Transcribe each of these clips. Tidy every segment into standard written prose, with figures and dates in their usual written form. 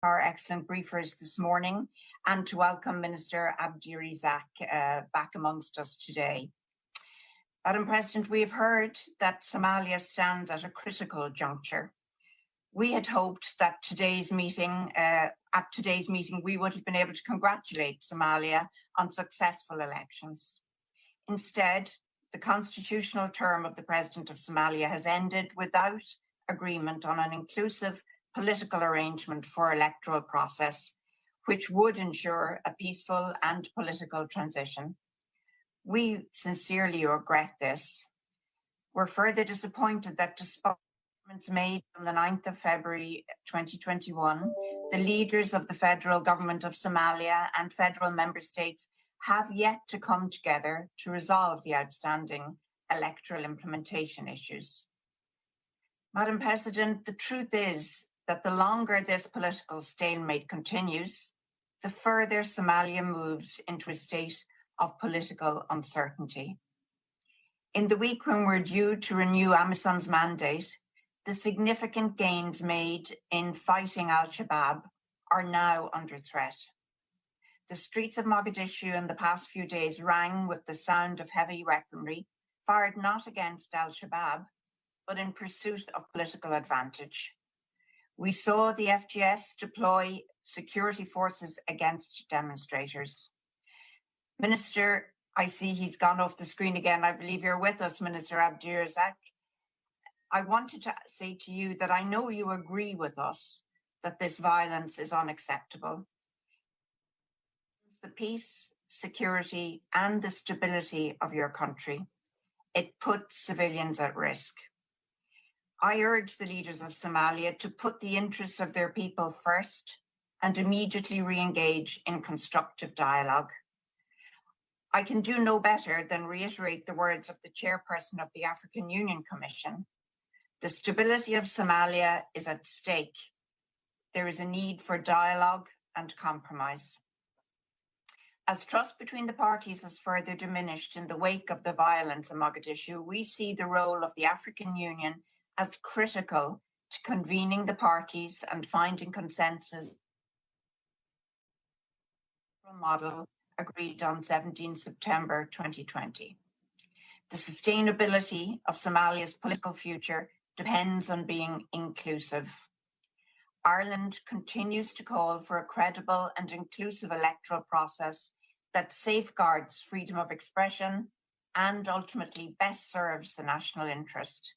our excellent briefers this morning and to welcome Minister Abdirizak back amongst us today. Madam President, we have heard that Somalia stands at a critical juncture. We had hoped that at today's meeting, we would have been able to congratulate Somalia on successful elections. Instead, the constitutional term of the President of Somalia has ended without agreement on an inclusive political arrangement for electoral process, which would ensure a peaceful and political transition. We sincerely regret this. We're further disappointed that despite statements made on the 9th of February 2021, the leaders of the federal government of Somalia and federal member states have yet to come together to resolve the outstanding electoral implementation issues. Madam President, the truth is that the longer this political stalemate continues, the further Somalia moves into a state of political uncertainty. In the week when we're due to renew AMISOM's mandate, the significant gains made in fighting Al-Shabaab are now under threat. The streets of Mogadishu in the past few days rang with the sound of heavy weaponry, fired not against Al-Shabaab, but in pursuit of political advantage. We saw the FGS deploy security forces against demonstrators. Minister, I see he's gone off the screen again. I believe you're with us, Minister Abdirizak. I wanted to say to you that I know you agree with us that this violence is unacceptable. The peace, security, and the stability of your country. It puts civilians at risk. I urge the leaders of Somalia to put the interests of their people first and immediately re-engage in constructive dialogue. I can do no better than reiterate the words of the chairperson of the African Union Commission. The stability of Somalia is at stake. There is a need for dialogue and compromise. As trust between the parties has further diminished in the wake of the violence in Mogadishu, we see the role of the African Union as critical to convening the parties and finding consensus model agreed on 17 September 2020. The sustainability of Somalia's political future depends on being inclusive. Ireland continues to call for a credible and inclusive electoral process that safeguards freedom of expression and ultimately best serves the national interest.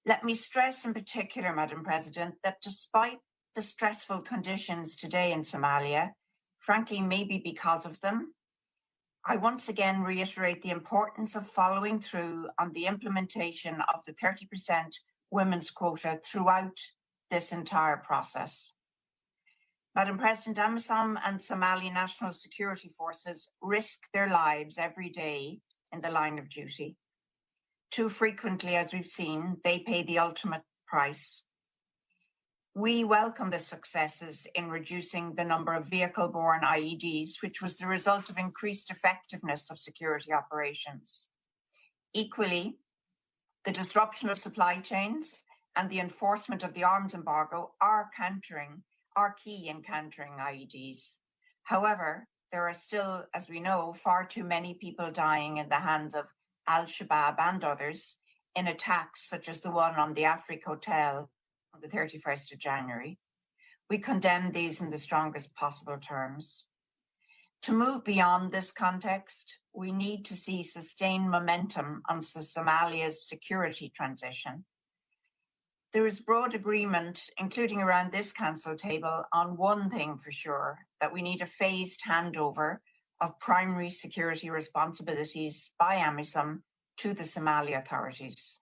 Let me stress in particular, Madam President, that despite the stressful conditions today in Somalia, frankly, maybe because of them, I once again reiterate the importance of following through on the implementation of the 30% women's quota throughout this entire process. Madam President, AMISOM and Somali National Security Forces risk their lives every day in the line of duty. Too frequently, as we've seen, they pay the ultimate price. We welcome the successes in reducing the number of vehicle-borne IEDs, which was the result of increased effectiveness of security operations. Equally, the disruption of supply chains and the enforcement of the arms embargo are key in countering IEDs. However, there are still, as we know, far too many people dying in the hands of Al-Shabaab and others in attacks such as the one on the Afrique Hotel on the 31st of January. We condemn these in the strongest possible terms. To move beyond this context, we need to see sustained momentum on Somalia's security transition. There is broad agreement, including around this council table, on one thing for sure, that we need a phased handover of primary security responsibilities by AMISOM to the Somali authorities.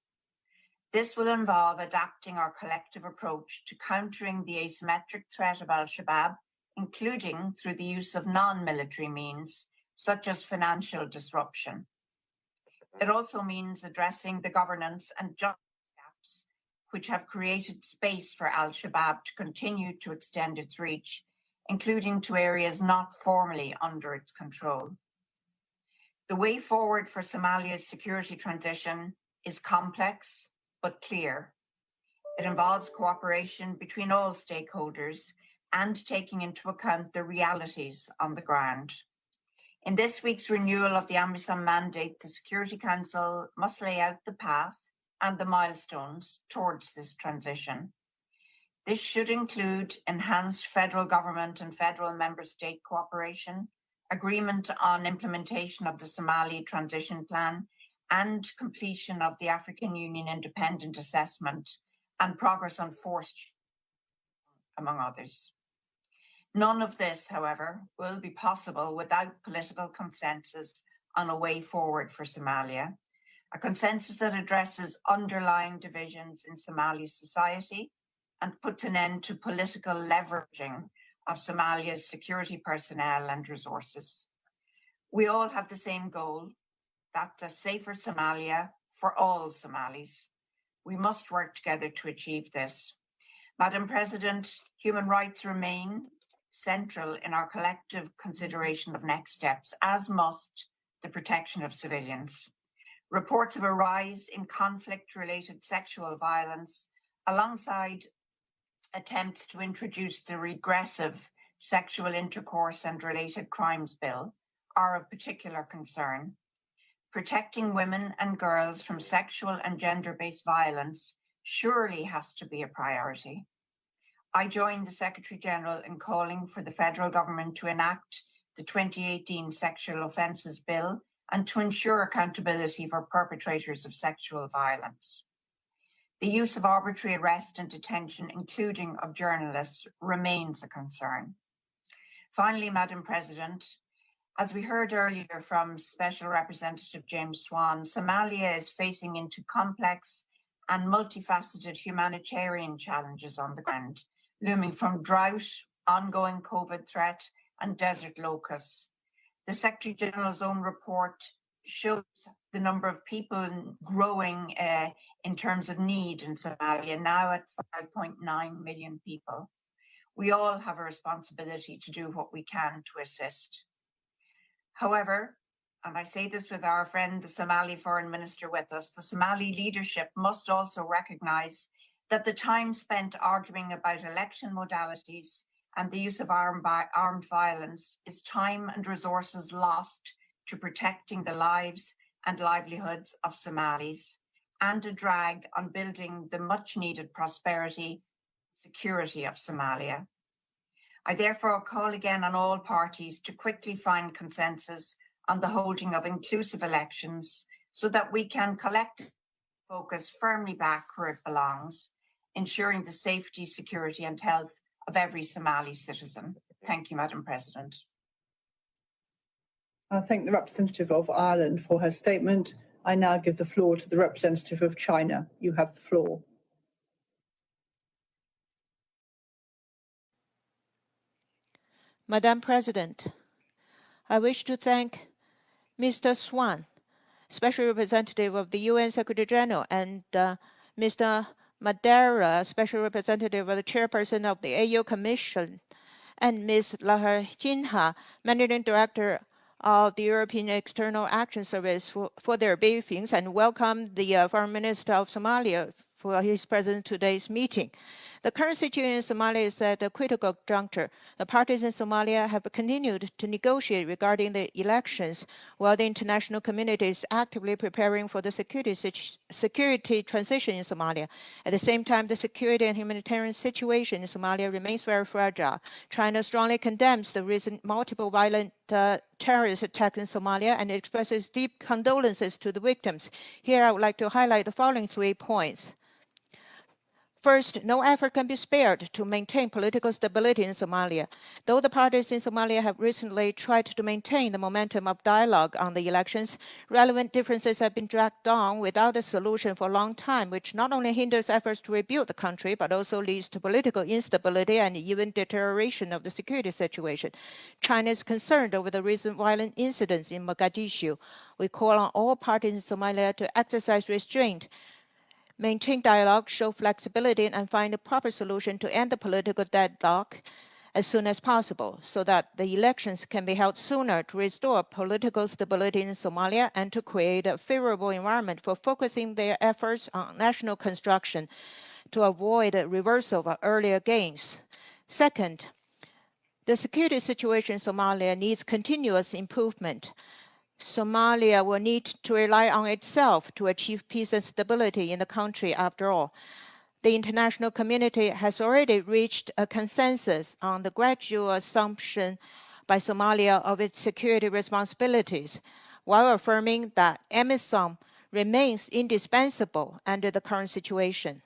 This will involve adapting our collective approach to countering the asymmetric threat of Al-Shabaab, including through the use of non-military means, such as financial disruption. It also means addressing the governance and justice gaps which have created space for Al-Shabaab to continue to extend its reach, including to areas not formally under its control. The way forward for Somalia's security transition is complex but clear. It involves cooperation between all stakeholders and taking into account the realities on the ground. In this week's renewal of the AMISOM mandate, the Security Council must lay out the path and the milestones towards this transition. This should include enhanced federal government and federal member state cooperation, agreement on implementation of the Somali Transition Plan, and completion of the African Union Independent Assessment and progress on forced, among others. None of this, however, will be possible without political consensus on a way forward for Somalia, a consensus that addresses underlying divisions in Somali society and puts an end to political leveraging of Somalia's security personnel and resources. We all have the same goal, that's a safer Somalia for all Somalis. We must work together to achieve this. Madam President, human rights remain central in our collective consideration of next steps, as must the protection of civilians. Reports of a rise in conflict-related sexual violence, alongside attempts to introduce the regressive Sexual Intercourse and Related Crimes Bill, are of particular concern. Protecting women and girls from sexual and gender-based violence surely has to be a priority. I joined the Secretary General in calling for the federal government to enact the 2018 Sexual Offences Bill and to ensure accountability for perpetrators of sexual violence. The use of arbitrary arrest and detention, including of journalists, remains a concern. Finally, Madam President, as we heard earlier from Special Representative James Swan, Somalia is facing into complex and multifaceted humanitarian challenges on the ground, looming from drought, ongoing COVID threat, and desert locusts. The Secretary General's own report shows the number of people growing in terms of need in Somalia, now at 5.9 million people. We all have a responsibility to do what we can to assist. However, and I say this with our friend, the Somali Foreign Minister with us, the Somali leadership must also recognize that the time spent arguing about election modalities and the use of armed violence is time and resources lost to protecting the lives and livelihoods of Somalis and a drag on building the much needed prosperity and security of Somalia. I therefore call again on all parties to quickly find consensus on the holding of inclusive elections so that we can collectively focus firmly back where it belongs, ensuring the safety, security and health of every Somali citizen. Thank you, Madam President. I thank the representative of Ireland for her statement. I now give the floor to the representative of China. You have the floor. Madam President, I wish to thank Mr. Swan, Special Representative of the UN Secretary General, and Mr. Madeira, Special Representative of the Chairperson of the AU Commission, and Ms. Lahar Jinha, Managing Director of the European External Action Service for their briefings, and welcome the Foreign Minister of Somalia for his presence in today's meeting. The current situation in Somalia is at a critical juncture. The parties in Somalia have continued to negotiate regarding the elections, while the international community is actively preparing for the security transition in Somalia. At the same time, the security and humanitarian situation in Somalia remains very fragile. China strongly condemns the recent multiple violent terrorist attacks in Somalia and expresses deep condolences to the victims. Here, I would like to highlight the following 3 points. First, no effort can be spared to maintain political stability in Somalia. Though the parties in Somalia have recently tried to maintain the momentum of dialogue on the elections, relevant differences have been dragged on without a solution for a long time, which not only hinders efforts to rebuild the country, but also leads to political instability and even deterioration of the security situation. China is concerned over the recent violent incidents in Mogadishu. We call on all parties in Somalia to exercise restraint, maintain dialogue, show flexibility, and find a proper solution to end the political deadlock as soon as possible, so that the elections can be held sooner to restore political stability in Somalia and to create a favorable environment for focusing their efforts on national construction to avoid a reversal of earlier gains. Second, The security situation in Somalia needs continuous improvement. Somalia will need to rely on itself to achieve peace and stability in the country after all. The international community has already reached a consensus on the gradual assumption by Somalia of its security responsibilities, while affirming that AMISOM remains indispensable under the current situation.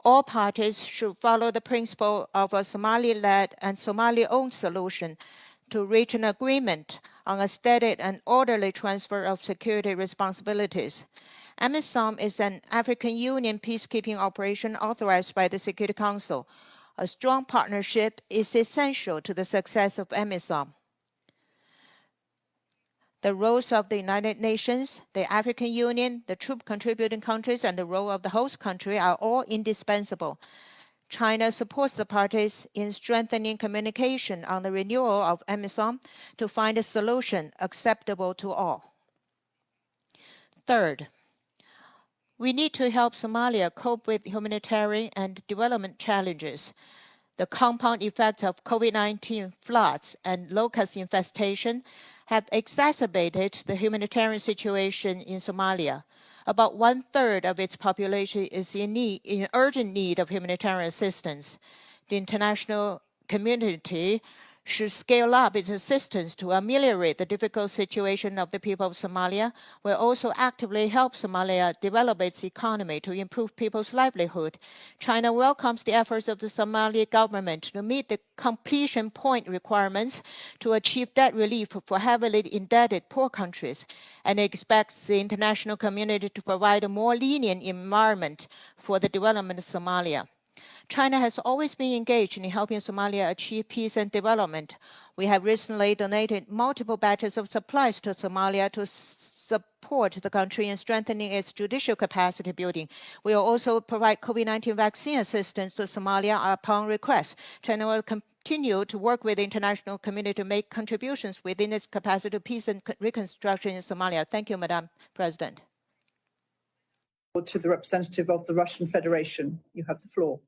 All parties should follow the principle of a Somali-led and Somali-owned solution to reach an agreement on a steady and orderly transfer of security responsibilities. AMISOM is an African Union peacekeeping operation authorized by the Security Council. A strong partnership is essential to the success of AMISOM. The roles of the United Nations, the African Union, the troop contributing countries, and the role of the host country are all indispensable. China supports the parties in strengthening communication on the renewal of AMISOM to find a solution acceptable to all. Third, we need to help Somalia cope with humanitarian and development challenges. The compound effects of COVID-19 floods and locust infestation have exacerbated the humanitarian situation in Somalia. About 1/3 of its population is in urgent need of humanitarian assistance. The international community should scale up its assistance to ameliorate the difficult situation of the people of Somalia, will also actively help Somalia develop its economy to improve people's livelihood. China welcomes the efforts of the Somali government to meet the completion point requirements to achieve debt relief for heavily indebted poor countries, and expects the international community to provide a more lenient environment for the development of Somalia. China has always been engaged in helping Somalia achieve peace and development. We have recently donated multiple batches of supplies to Somalia to support the country in strengthening its judicial capacity building. We will also provide COVID-19 vaccine assistance to Somalia upon request. China will continue to work with the international community to make contributions within its capacity to peace and reconstruction in Somalia. Thank you, Madam President. To the representative of the Russian Federation, you have the floor.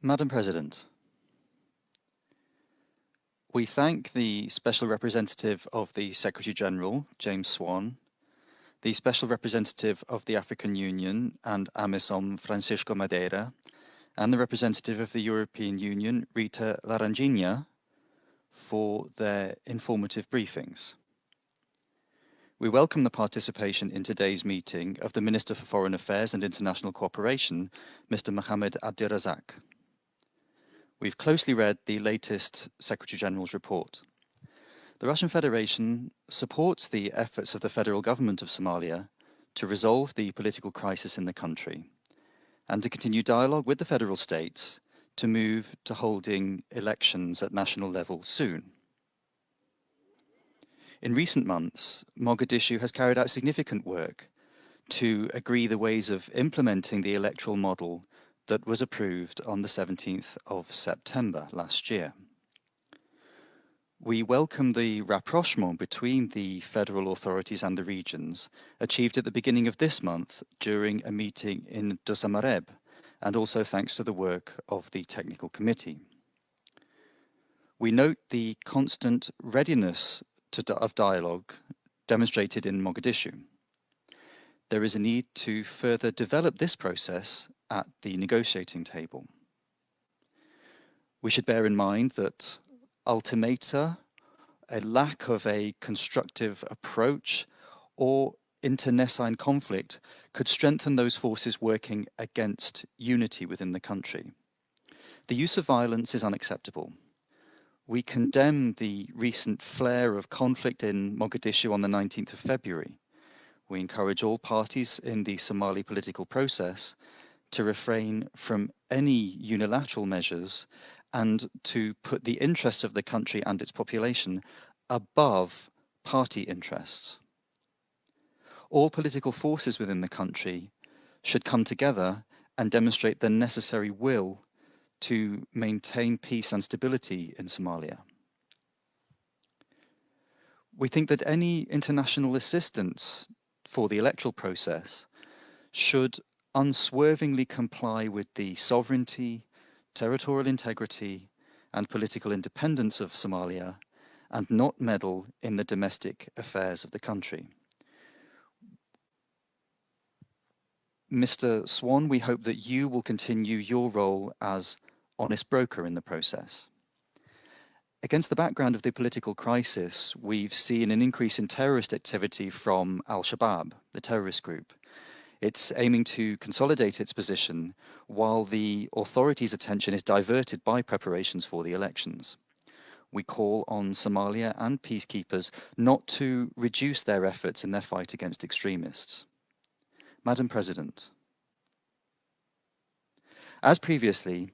Madam President, we thank the Special Representative of the Secretary-General, James Swan, the Special Representative of the African Union and AMISOM, Francisco Madeira, and the Representative of the European Union, Rita Laranjinha, for their informative briefings. We welcome the participation in today's meeting of the Minister for Foreign Affairs and International Cooperation, Mr. Mohamed Abdirazak. We've closely read the latest Secretary-General's report. The Russian Federation supports the efforts of the federal government of Somalia to resolve the political crisis in the country and to continue dialogue with the federal states to move to holding elections at national level soon. In recent months, Mogadishu has carried out significant work to agree the ways of implementing the electoral model that was approved on the 17th of September last year. We welcome the rapprochement between the federal authorities and the regions achieved at the beginning of this month during a meeting in Dosamareb, and also thanks to the work of the technical committee. We note the constant readiness of dialogue demonstrated in Mogadishu. There is a need to further develop this process at the negotiating table. We should bear in mind that ultimata, a lack of a constructive approach, or internecine conflict could strengthen those forces working against unity within the country. The use of violence is unacceptable. We condemn the recent flare of conflict in Mogadishu on the 19th of February. We encourage all parties in the Somali political process to refrain from any unilateral measures and to put the interests of the country and its population above party interests. All political forces within the country should come together and demonstrate the necessary will to maintain peace and stability in Somalia. We think that any international assistance for the electoral process should unswervingly comply with the sovereignty, territorial integrity, and political independence of Somalia, and not meddle in the domestic affairs of the country. Mr. Swan, we hope that you will continue your role as honest broker in the process. Against the background of the political crisis, we've seen an increase in terrorist activity from Al-Shabaab, the terrorist group. It's aiming to consolidate its position while the authorities' attention is diverted by preparations for the elections. We call on Somalia and peacekeepers not to reduce their efforts in their fight against extremists. Madam President, as previously,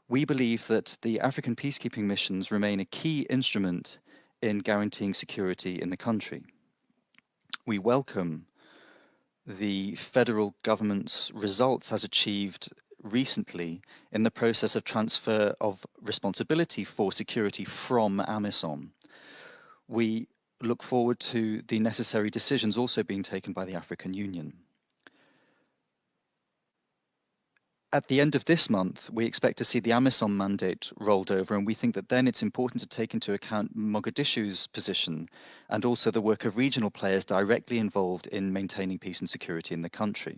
we believe that the African peacekeeping missions remain a key instrument in guaranteeing security in the country. We welcome the federal government's results as achieved recently in the process of transfer of responsibility for security from AMISOM. We look forward to the necessary decisions also being taken by the African Union. At the end of this month, we expect to see the AMISOM mandate rolled over, and we think that then it's important to take into account Mogadishu's position and also the work of regional players directly involved in maintaining peace and security in the country.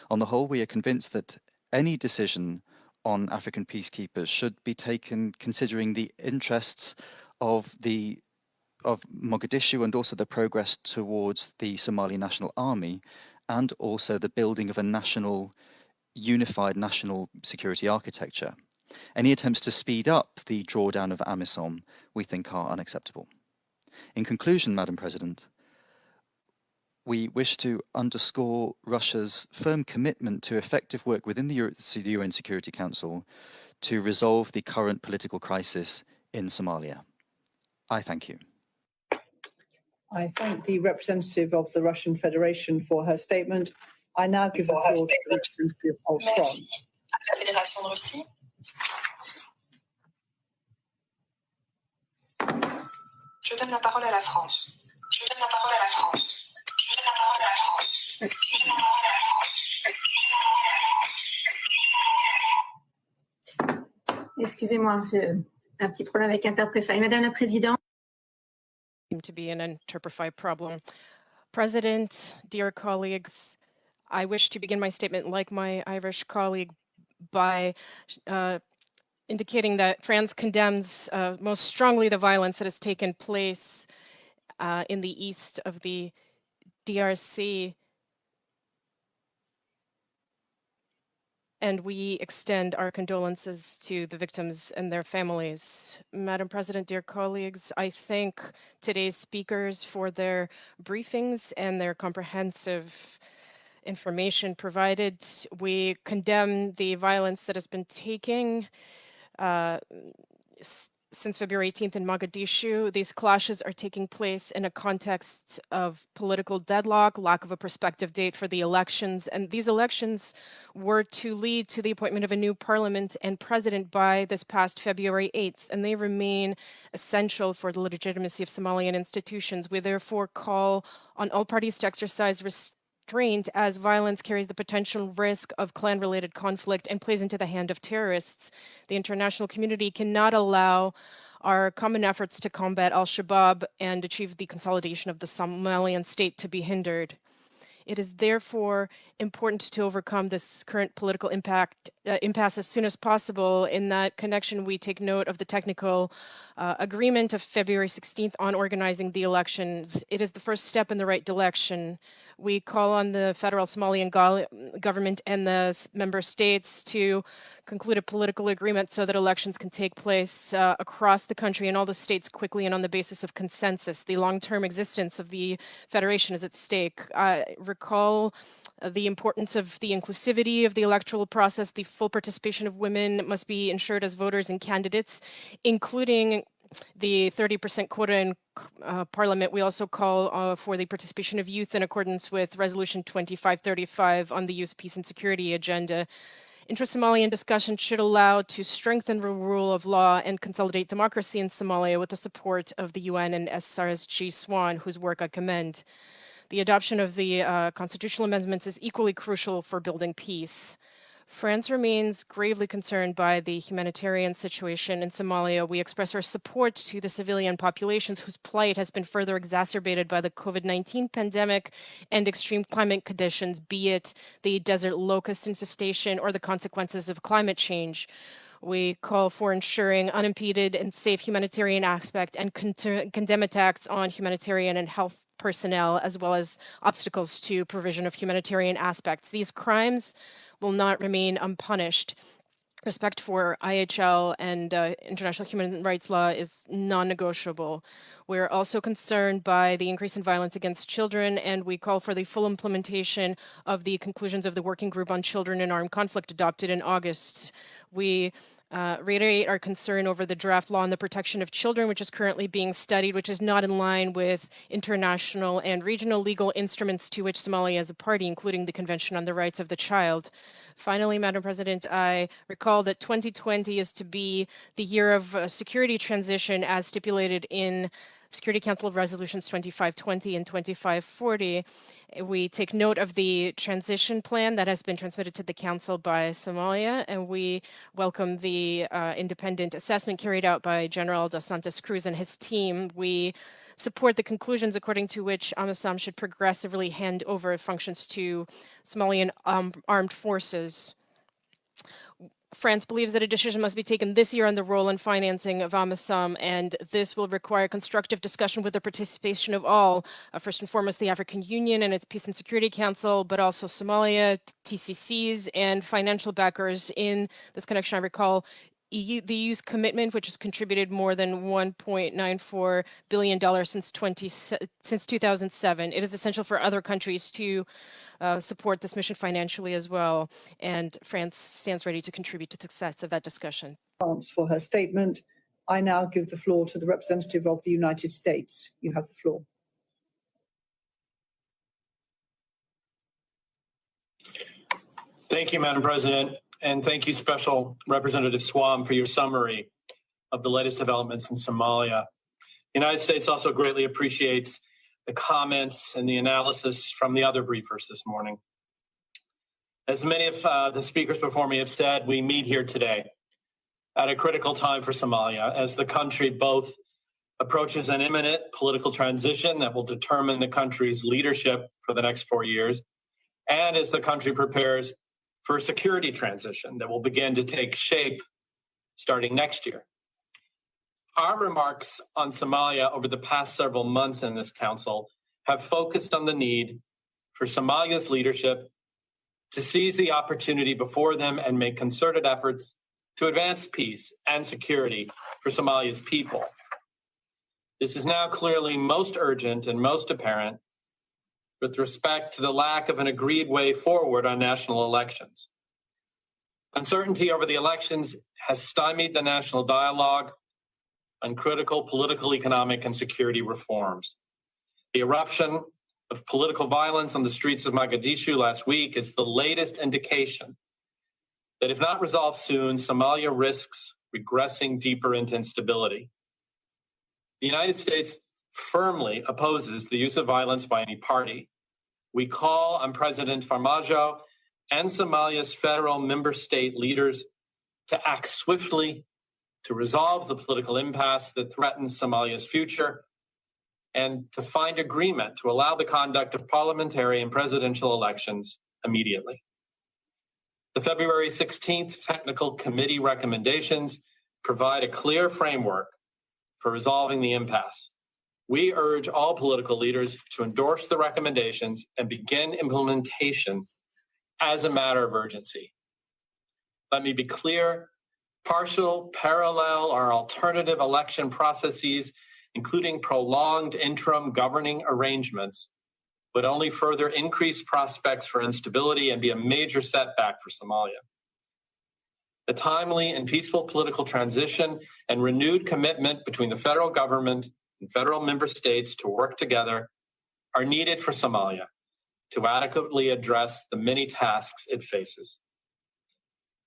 On the whole, we are convinced that any decision on African peacekeepers should be taken considering the interests of Mogadishu and also the progress towards the Somali National Army and also the building of a unified national security architecture. Any attempts to speed up the drawdown of AMISOM we think are unacceptable. In conclusion, Madam President, we wish to underscore Russia's firm commitment to effective work within the UN Security Council to resolve the current political crisis in Somalia. I thank you. I thank the representative of the Russian Federation for her statement. I now give the floor to the representative of France. La Fédération de Russie. Je donne la parole à la France. Je donne la parole à la France. Je donne la parole à la France. Je donne la parole à la France. Excusez-moi, un petit problème avec Interprefy. Madame la Présidente. Seem to be an Interprefy problem. President, dear colleagues, I wish to begin my statement like my Irish colleague by indicating that France condemns most strongly the violence that has taken place in the east of the DRC. And we extend our condolences to the victims and their families. Madam President, dear colleagues, I thank today's speakers for their briefings and their comprehensive information provided. We condemn the violence that has been taking since February 18th in Mogadishu. These clashes are taking place in a context of political deadlock, lack of a prospective date for the elections, and these elections were to lead to the appointment of a new parliament and president by this past February 8th, and they remain essential for the legitimacy of Somalian institutions. We therefore call on all parties to exercise restraint as violence carries the potential risk of clan-related conflict and plays into the hand of terrorists. The international community cannot allow our common efforts to combat Al-Shabaab and achieve the consolidation of the Somalian state to be hindered. It is therefore important to overcome this current political impasse as soon as possible. In that connection, we take note of the technical agreement of February 16th on organizing the elections. It is the first step in the right direction. We call on the federal Somalian government and the member states to conclude a political agreement so that elections can take place across the country in all the states quickly and on the basis of consensus. The long-term existence of the federation is at stake. Recall the importance of the inclusivity of the electoral process. The full participation of women must be ensured as voters and candidates, including the 30% quota in Parliament. We also call for the participation of youth in accordance with Resolution 2535 on the Youth, Peace and Security agenda. Intra-Somalian discussion should allow to strengthen the rule of law and consolidate democracy in Somalia with the support of the UN and SRSG SWAN, whose work I commend. The adoption of the constitutional amendments is equally crucial for building peace. France remains gravely concerned by the humanitarian situation in Somalia. We express our support to the civilian populations whose plight has been further exacerbated by the COVID-19 pandemic and extreme climate conditions, be it the desert locust infestation or the consequences of climate change. We call for ensuring unimpeded and safe humanitarian aspect and condemn attacks on humanitarian and health personnel, as well as obstacles to provision of humanitarian aspects. These crimes will not remain unpunished. Respect for IHL and international human rights law is non-negotiable. We're also concerned by the increase in violence against children, and we call for the full implementation of the conclusions of the Working Group on Children in Armed Conflict adopted in August. We reiterate our concern over the draft law on the protection of children, which is currently being studied, which is not in line with international and regional legal instruments to which Somalia is a party, including the Convention on the Rights of the Child. Finally, Madam President, I recall that 2020 is to be the year of security transition as stipulated in Security Council Resolutions 2520 and 2540. We take note of the transition plan that has been transmitted to the Council by Somalia, and we welcome the independent assessment carried out by General Dos Santos Cruz and his team. We support the conclusions according to which AMISOM should progressively hand over functions to Somalian armed forces. France believes that a decision must be taken this year on the role and financing of AMISOM, and this will require constructive discussion with the participation of all, first and foremost the African Union and its Peace and Security Council, but also Somalia, TCCs, and financial backers. In this connection, I recall the EU's commitment, which has contributed more than $1.94 billion since 2007. It is essential for other countries to support this mission financially as well, and France stands ready to contribute to the success of that discussion. For her statement. I now give the floor to the representative of the United States. You have the floor. Thank you, Madam President, and thank you, Special Representative Swam, for your summary of the latest developments in Somalia. The United States also greatly appreciates the comments and the analysis from the other briefers this morning. As many of the speakers before me have said, we meet here today at a critical time for Somalia as the country both approaches an imminent political transition that will determine the country's leadership for the next 4 years, and as the country prepares for a security transition that will begin to take shape starting next year. Our remarks on Somalia over the past several months in this council have focused on the need for Somalia's leadership to seize the opportunity before them and make concerted efforts to advance peace and security for Somalia's people. This is now clearly most urgent and most apparent with respect to the lack of an agreed way forward on national elections. Uncertainty over the elections has stymied the national dialogue on critical political, economic, and security reforms. The eruption of political violence on the streets of Mogadishu last week is the latest indication that if not resolved soon, Somalia risks regressing deeper into instability. The United States firmly opposes the use of violence by any party. We call on President Farmajo and Somalia's federal member state leaders to act swiftly to resolve the political impasse that threatens Somalia's future and to find agreement to allow the conduct of parliamentary and presidential elections immediately. The February 16th Technical Committee recommendations provide a clear framework for resolving the impasse. We urge all political leaders to endorse the recommendations and begin implementation as a matter of urgency. Let me be clear, partial, parallel, or alternative election processes, including prolonged interim governing arrangements, would only further increase prospects for instability and be a major setback for Somalia. The timely and peaceful political transition and renewed commitment between the federal government and federal member states to work together are needed for Somalia to adequately address the many tasks it faces.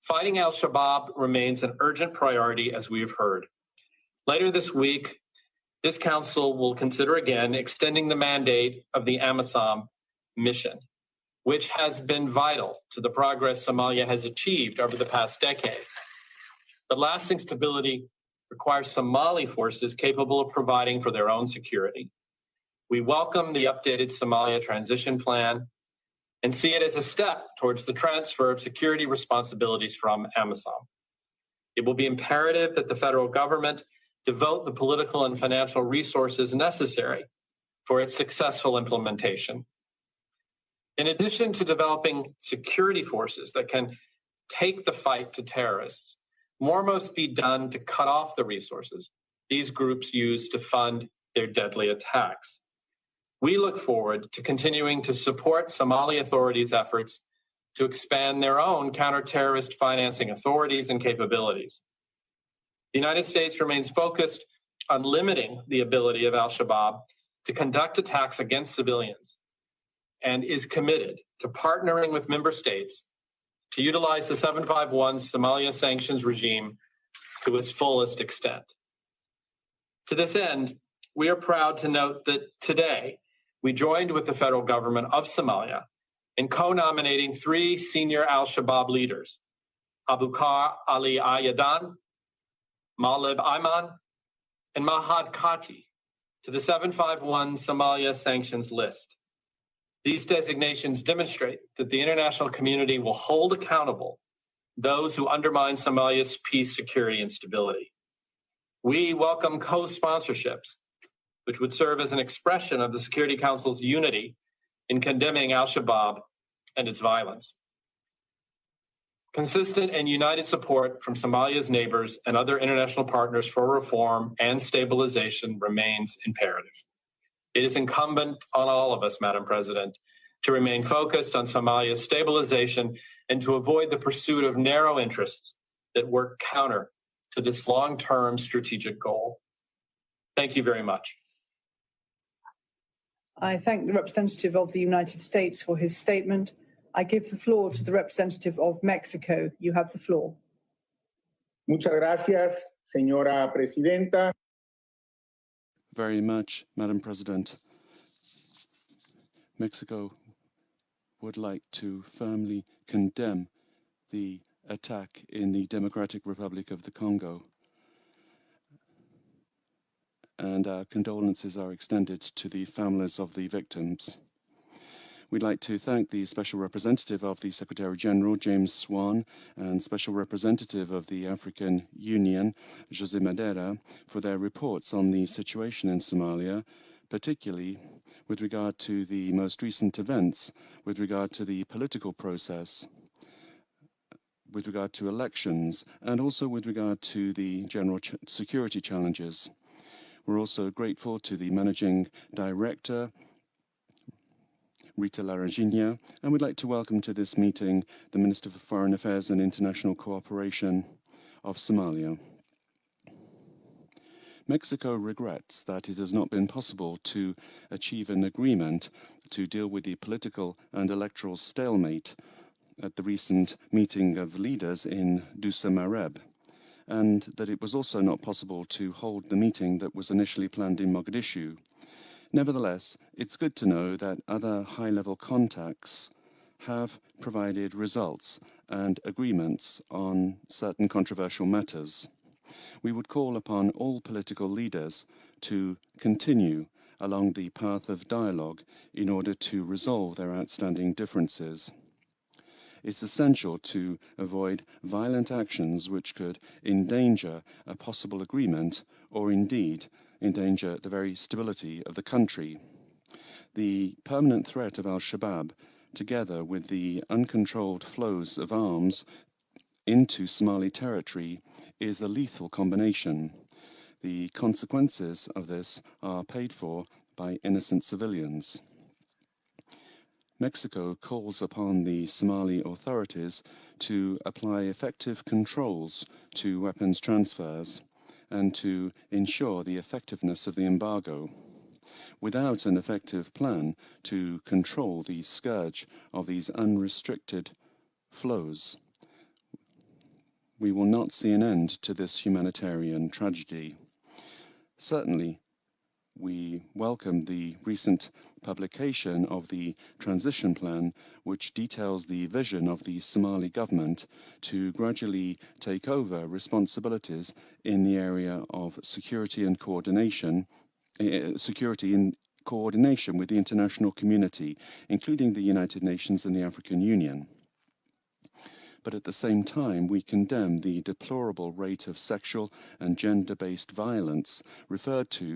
Fighting Al-Shabaab remains an urgent priority, as we have heard. Later this week, This Council will consider again extending the mandate of the AMISOM mission, which has been vital to the progress Somalia has achieved over the past decade. But lasting stability requires Somali forces capable of providing for their own security. We welcome the updated Somalia transition plan and see it as a step towards the transfer of security responsibilities from AMISOM. It will be imperative that the federal government devote the political and financial resources necessary for its successful implementation. In addition to developing security forces that can take the fight to terrorists, more must be done to cut off the resources these groups use to fund their deadly attacks. We look forward to continuing to support Somali authorities' efforts to expand their own counter-terrorist financing authorities and capabilities. The United States remains focused on limiting the ability of Al-Shabaab to conduct attacks against civilians and is committed to partnering with member states to utilize the 751 Somalia sanctions regime to its fullest extent. To this end, we are proud to note that today we joined with the federal government of Somalia in co-nominating 3 senior Al-Shabaab leaders, Abukar Ali Ayadan, Malib Ayman, and Mahad Kati, to the 751 Somalia sanctions list. These designations demonstrate that the international community will hold accountable those who undermine Somalia's peace, security, and stability. We welcome co-sponsorships, which would serve as an expression of the Security Council's unity in condemning Al-Shabaab and its violence. Consistent and united support from Somalia's neighbors and other international partners for reform and stabilization remains imperative. It is incumbent on all of us, Madam President, to remain focused on Somalia's stabilization and to avoid the pursuit of narrow interests that work counter to this long-term strategic goal. Thank you very much. I thank the representative of the United States for his statement. I give the floor to the representative of Mexico. You have the floor. Muchas gracias, señora presidenta. Very much, Madam President. Mexico would like to firmly condemn the attack in the Democratic Republic of the Congo, and our condolences are extended to the families of the victims. We'd like to thank the Special Representative of the Secretary General, James Swan, and Special Representative of the African Union, José Madeira, for their reports on the situation in Somalia, particularly with regard to the most recent events, with regard to the political process, with regard to elections, and also with regard to the general security challenges. We're also grateful to the Managing Director, Rita Larrañaga, and we'd like to welcome to this meeting the Minister for Foreign Affairs and International Cooperation of Somalia. Mexico regrets that it has not been possible to achieve an agreement to deal with the political and electoral stalemate at the recent meeting of leaders in Dusamareb, and that it was also not possible to hold the meeting that was initially planned in Mogadishu. Nevertheless, it's good to know that other high-level contacts have provided results and agreements on certain controversial matters. We would call upon all political leaders to continue along the path of dialogue in order to resolve their outstanding differences. It's essential to avoid violent actions which could endanger a possible agreement or indeed endanger the very stability of the country. The permanent threat of Al-Shabaab, together with the uncontrolled flows of arms into Somali territory, is a lethal combination. The consequences of this are paid for by innocent civilians. Mexico calls upon the Somali authorities to apply effective controls to weapons transfers and to ensure the effectiveness of the embargo. Without an effective plan to control the scourge of these unrestricted flows, we will not see an end to this humanitarian tragedy. Certainly, We welcome the recent publication of the transition plan, which details the vision of the Somali government to gradually take over responsibilities in the area of security and coordination, security in coordination with the international community, including the United Nations and the African Union. But at the same time, we condemn the deplorable rate of sexual and gender-based violence referred to